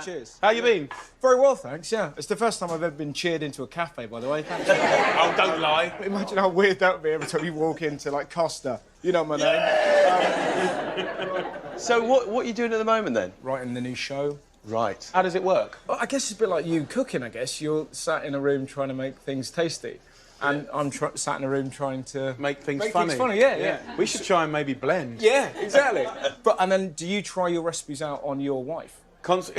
Cheers. How you been? Very well, thanks, yeah. It's the first time I've ever been cheered into a cafe, by the way. Thanks. Oh, don't lie. Imagine how weird that would be every time you walk into, like, Costa. You know my name. So what are you doing at the moment, then? Writing the new show. Right. How does it work? Well, I guess it's a bit like you cooking, I guess. You're sat in a room trying to make things tasty. And I'm sat in a room trying to... Make things funny. Yeah. We should try and maybe blend. Yeah, exactly. And then do you try your recipes out on your wife? Because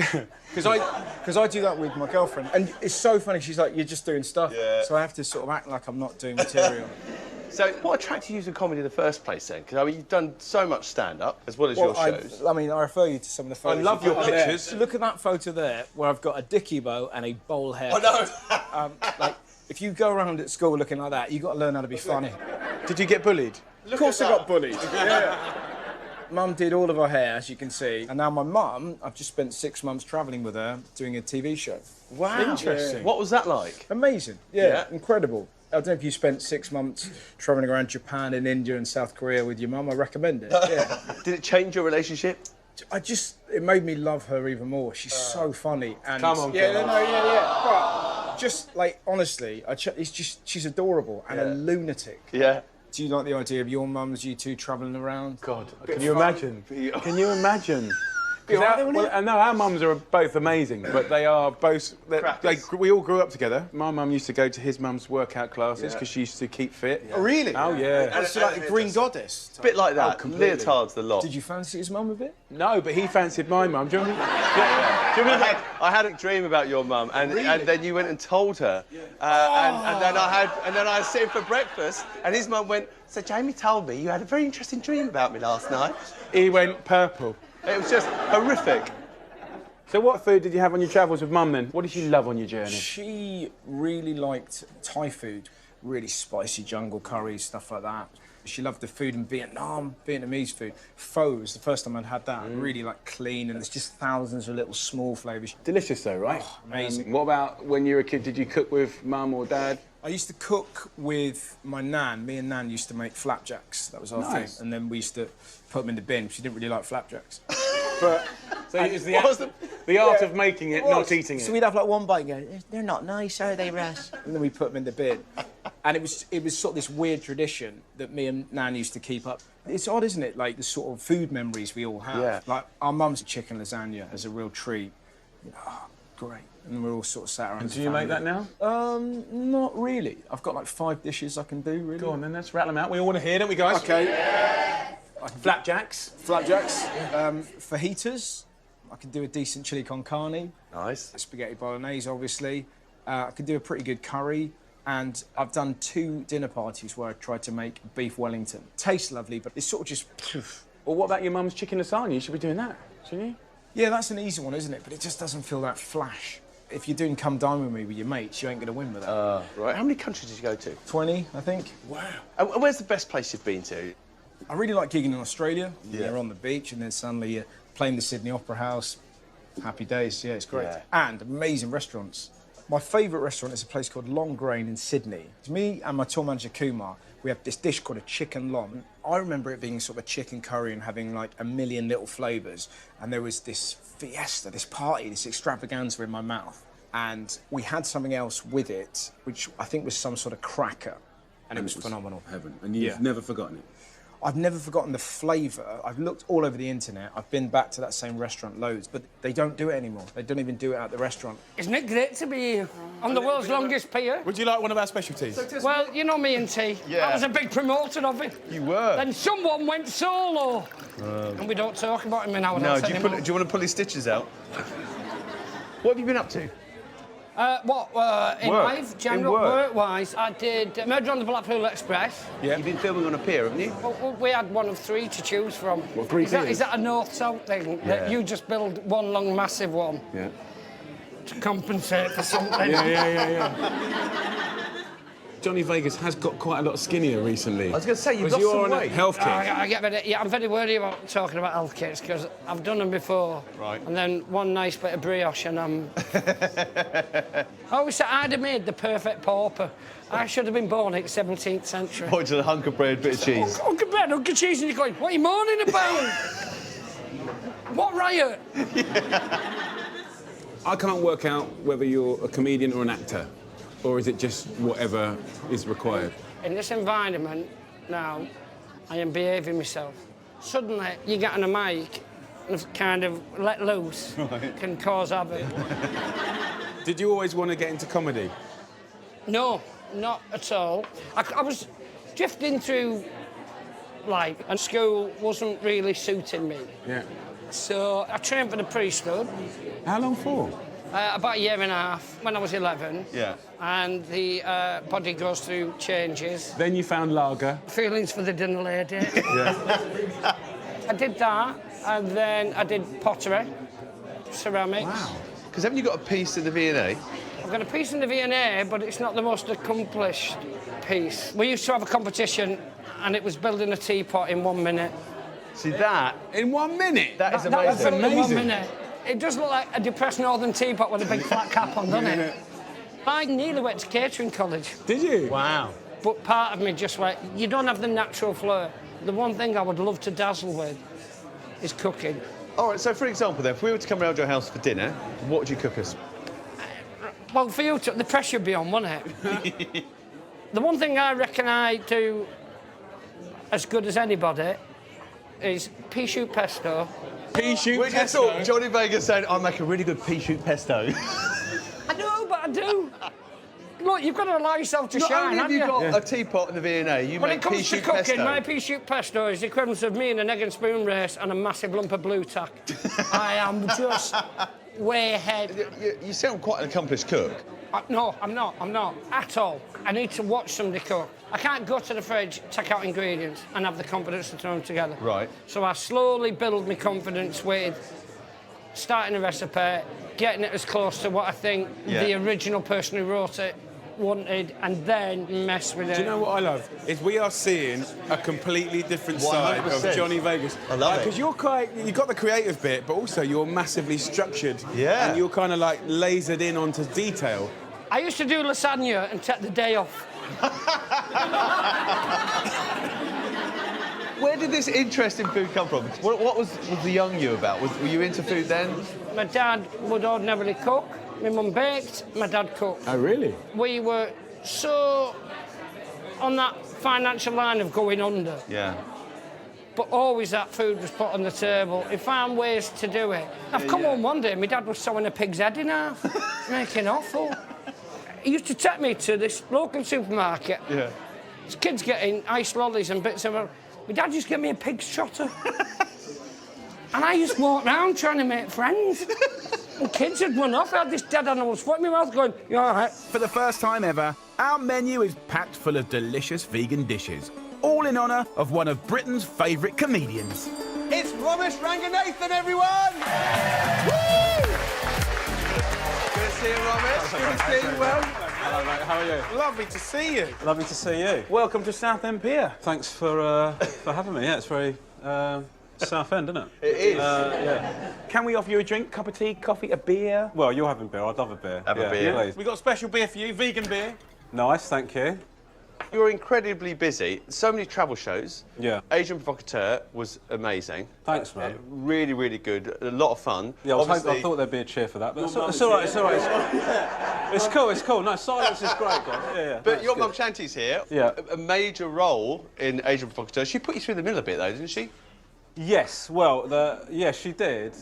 I do that with my girlfriend, and it's so funny. She's like, "You're just doing stuff," so I have to sort of act like I'm not doing material. So what attracted you to comedy in the first place, then? Because I mean, you've done so much stand-up as well as your shows. I refer you to some of the photos. I love your pictures. There. Look at that photo there, where I've got a dicky bow and a bowl hair. I know. Like, if you go around at school looking like that, you've got to learn how to be funny. Did you get bullied? Of course I got bullied. Yeah. Mum did all of her hair, as you can see, and now my mum, I've just spent 6 months travelling with her doing a TV show. Wow. Interesting. Yeah. What was that like? Amazing. Yeah, incredible. I don't know if you spent 6 months travelling around Japan and India and South Korea with your mum. I recommend it. Yeah. Did it change your relationship? It made me love her even more. She's so funny. And come on, yeah. But just like honestly, she's adorable and a lunatic. Yeah. Do you like the idea of your mums, you two travelling around? God, can you imagine? Can you imagine? No, our mums are both amazing, but they are both... we all grew up together. My mum used to go to his mum's workout classes because she used to keep fit. Oh, really? Oh, yeah. And so like the Green Goddess? A bit like that. Leotards the lot. Did you fancy his mum a bit? No, but he fancied my mum. Do you remember? I had a dream about your mum, and then you went and told her, and then I was sitting for breakfast, and his mum went, "So Jamie told me you had a very interesting dream about me last night." He went purple. It was just horrific. So what food did you have on your travels with Mum then? What did you love on your journey? She really liked Thai food, really spicy jungle curries, stuff like that. She loved the food in Vietnam, Vietnamese food. Pho was the first time I'd had that, really like clean, and there's just thousands of little small flavours. Delicious though, right? Oh, amazing. What about when you were a kid, did you cook with Mum or Dad? I used to cook with my nan. Me and Nan used to make flapjacks. That was our thing. And then we used to put them in the bin. She didn't really like flapjacks. But so it was the art of making it, not eating it. So we'd have like one bite and go, "They're not nice, are they, Russ?" And then we put them in the bin. And it was sort of this weird tradition that me and Nan used to keep up. It's odd, isn't it? Like the sort of food memories we all have. Yeah. Like our mum's chicken lasagna as a real treat. Oh, great. And we're all sort of sat around. And do you make that now? Not really. I've got like 5 dishes I can do, really. Go on then, let's rattle them out. We all want to hear, don't we, guys? Okay. Flapjacks. Fajitas. I can do a decent chili con carne. Nice. Spaghetti bolognese, obviously. I can do a pretty good curry. And I've done 2 dinner parties where I tried to make beef Wellington. Tastes lovely, but it's sort of just... Well, what about your mum's chicken lasagna? You should be doing that, shouldn't you? Yeah, that's an easy one, isn't it? But it just doesn't feel that flash. If you're doing Come Dine With Me with your mates, you ain't going to win with that. Right. How many countries did you go to? 20, I think. Wow. And where's the best place you've been to? I really like gigging in Australia. Yeah. You're on the beach and then suddenly you're playing the Sydney Opera House. Happy days, yeah, it's great. Yeah. And amazing restaurants. My favourite restaurant is a place called Long Grain in Sydney. It's me and my tour manager Kumar. We have this dish called a chicken long. I remember it being sort of a chicken curry and having like a million little flavours. And there was this fiesta, this party, this extravaganza in my mouth. And we had something else with it, which I think was some sort of cracker. And it was phenomenal. Heaven. And you've never forgotten it? I've never forgotten the flavour. I've looked all over the internet. I've been back to that same restaurant loads, but they don't do it anymore. They don't even do it at the restaurant. Isn't it great to be on the world's longest pier? Would you like one of our specialties? Well, you know me and T. Yeah. I was a big promoter of it. You were? Then someone went solo. And we don't talk about him nowadays No, do you want to pull his stitches out? What have you been up to? In life, general work-wise, I did Murder on the Blackpool Express. Yeah. You've been filming on a pier, haven't you? Well, we had one of 3 to choose from. What, 3 piers? Is that a north-south thing? Yeah. That you just build one long, massive one? Yeah. To compensate for something? Yeah. Johnny Vegas has got quite a lot skinnier recently. I was going to say, you've lost some weight. Health kick? I get ready. Yeah, I'm very worried about talking about health kits because I've done them before. Right. And then one nice bit of brioche and I'm... I always say I'd have made the perfect pauper. I should have been born in the 17th century. Point to the hunk of bread, bit of cheese. Hunk of bread, hunk of cheese, and you're going, what are you moaning about? What riot? I can't work out whether you're a comedian or an actor, or is it just whatever is required? In this environment now, I am behaving myself. Suddenly, you get on a mic and kind of let loose, can cause havoc. Did you always want to get into comedy? No, not at all. I was drifting through life, and school wasn't really suiting me. Yeah. So I trained for the priesthood. How long for? About a year and a half, when I was 11. Yeah. And the body goes through changes. Then you found lager. Feelings for the dinner lady. Yeah. I did that, and then I did pottery, ceramics. Wow. Because haven't you got a piece in the V&A? I've got a piece in the V&A, but it's not the most accomplished piece. We used to have a competition, and it was building a teapot in 1 minute. See that? In 1 minute? That is That was amazing. built in 1 minute. It does look like a depressed northern teapot with a big flat cap on, doesn't it? I nearly went to catering college. Did you? Wow. But part of me just went, you don't have the natural flair. The one thing I would love to dazzle with is cooking. All right, so for example then, if we were to come round your house for dinner, what would you cook us? Well, for you, the pressure would be on, wouldn't it? The one thing I reckon I do as good as anybody is pea shoot pesto. Pea shoot We just pesto? saw Johnny Vegas saying, I make a really good pea shoot pesto. I do, but I do. Look, you've got to allow yourself to Not shine, only have haven't you you? got a teapot in the V&A, you When make it pea comes to shoot cooking, pesto. my pea shoot pesto is the equivalent of me in an egg and spoon race and a massive lump of blue tack. I am just way ahead. You sound quite an accomplished cook. No, I'm not at all. I need to watch somebody cook. I can't go to the fridge, take out ingredients and have the confidence to throw them together. Right. So I slowly build my confidence with starting a recipe, getting it as close to what I think the original person who wrote it wanted, and then mess with it. Do you know what I love? Is we are seeing a completely different side 100%. of Johnny Vegas. I love it. Because you've got the creative bit, but also you're massively structured. Yeah. And you're kind of like lasered in onto detail. I used to do lasagna and take the day off. Where did this interest in food come from? What was the young you about? Were you into food then? My dad would ordinarily cook. My mum baked, my dad cooked. Oh, really? We were so on that financial line of going under. Yeah. But always that food was put on the table. He found ways to do it. I've come home one day, my dad was sewing a pig's head in half, making offal. He used to take me to this local supermarket. Yeah. There's kids getting ice lollies and bits of... My dad used to give me a pig's trotter. And I used to walk around trying to make friends. And kids had run off. I had this dead animal's foot in my mouth going, you all right? For the first time ever, our menu is packed full of delicious vegan dishes, all in honour of one of Britain's favourite comedians. It's Romesh Ranganathan, everyone! Woo! Good to see you, Romesh. Good to see you, well. Hello, mate. How are you? Lovely to see you. Lovely to see you. Welcome to Southend Pier. Thanks for having me. Yeah, it's very Southend, isn't it? It is. Yeah. Can we offer you a drink, cup of tea, coffee, a beer? Well, you're having beer. I'd love a beer. Have a beer. Please. We've got a special beer for you, vegan beer. Nice, thank you. You're incredibly busy. So many travel shows. Yeah. Asian Provocateur was amazing. Thanks, man. Really, really good. A lot of fun. Yeah, Obviously, I thought there'd be a cheer for that, but it's all right. It's all right. It's cool. It's cool. No, silence is great, guys. Yeah. But no, your it's mum good. Shanti's here. Yeah. A major role in Asian Provocateur. She put you through the mill a bit, though, didn't she? Yes. Well, she did.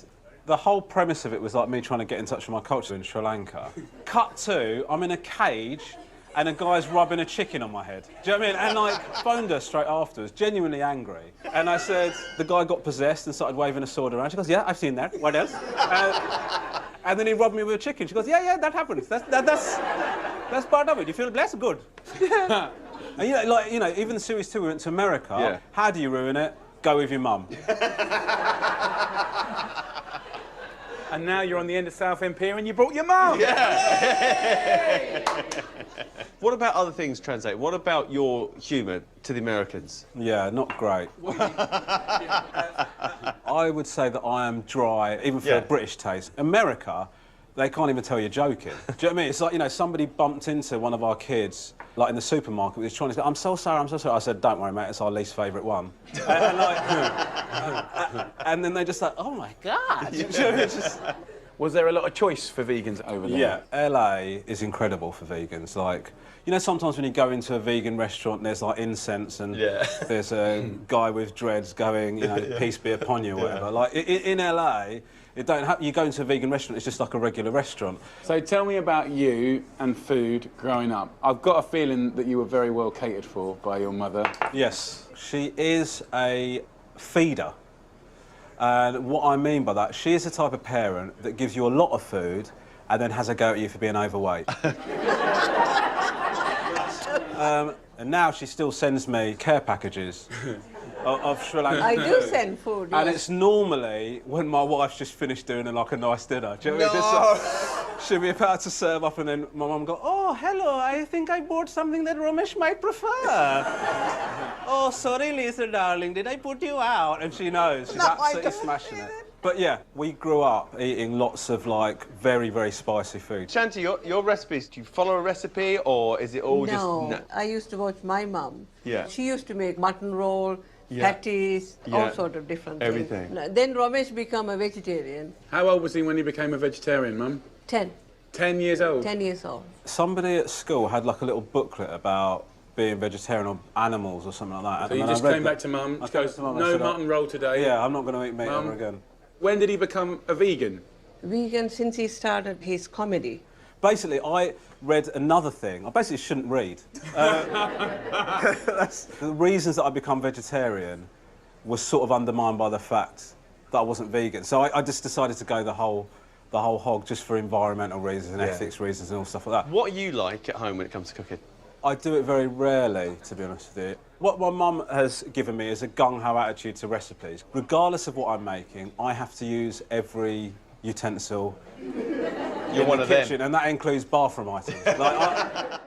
The whole premise of it was like me trying to get in touch with my culture in Sri Lanka. Cut to, I'm in a cage and a guy's rubbing a chicken on my head. Do you know what I mean? And like, phoned her straight afterwards, genuinely angry. And I said, the guy got possessed and started waving a sword around. She goes, yeah, I've seen that. What else? And then he rubbed me with a chicken. She goes, yeah, that happens. That's part of it. You feel blessed? Good. Yeah. And even the series 2, we went to America. Yeah. How do you ruin it? Go with your mum. And now you're on the end of Southend Pier and you brought your mum. Yeah. What about other things translate? What about your humour to the Americans? Yeah, not great. I would say that I am dry, even for a British taste. America, they can't even tell you're joking. Do you know what I mean? It's like, somebody bumped into one of our kids, like in the supermarket, with his trying to say, I'm so sorry. I said, don't worry, mate, it's our least favourite one. and then they just like, oh my God. You know, it's just... Was there a lot of choice for vegans over there? Yeah, LA is incredible for vegans. Like, you know, sometimes when you go into a vegan restaurant, there's like incense and there's a guy with dreads going, you know, peace be upon you or whatever. Like, in LA, you go into a vegan restaurant, it's just like a regular restaurant. So tell me about you and food growing up. I've got a feeling that you were very well catered for by your mother. Yes, she is a feeder. And what I mean by that, she is the type of parent that gives you a lot of food and then has a go at you for being overweight. And now she still sends me care packages of Sri Lanka. I do send food, And yes. it's normally when my wife's just finished doing like a nice dinner. Do you know what I mean? Just, she'll be about to serve up and then my mum go, oh, hello, I think I bought something that Romesh might prefer. Oh, sorry, Lisa, darling, did I put you out? And she knows, she's absolutely smashing it. But yeah, we grew up eating lots of like very, very spicy food. Shanti, your recipes, do you follow a recipe or is it all just... No, I used to watch my mum. Yeah. She used to make mutton roll, patties, all sort of different Everything. things. Then Romesh became a vegetarian. How old was he when he became a vegetarian, Mum? 10. 10 years old? 10 years old. Somebody at school had like a little booklet about being vegetarian or animals or something like that. So you just came back to Mum, just goes, no mutton roll today. Yeah, I'm not going to eat meat Mum, ever again. When did he become a vegan? Vegan since he started his comedy. Basically, I read another thing. I basically shouldn't read. The reasons that I become vegetarian was sort of undermined by the fact that I wasn't vegan. So I just decided to go the whole hog just for environmental reasons and ethics reasons and all stuff like that. What are you like at home when it comes to cooking? I do it very rarely, to be honest with you. What my mum has given me is a gung-ho attitude to recipes. Regardless of what I'm making, I have to use every utensil You're one in the of them. kitchen, and that includes bathroom items. Like,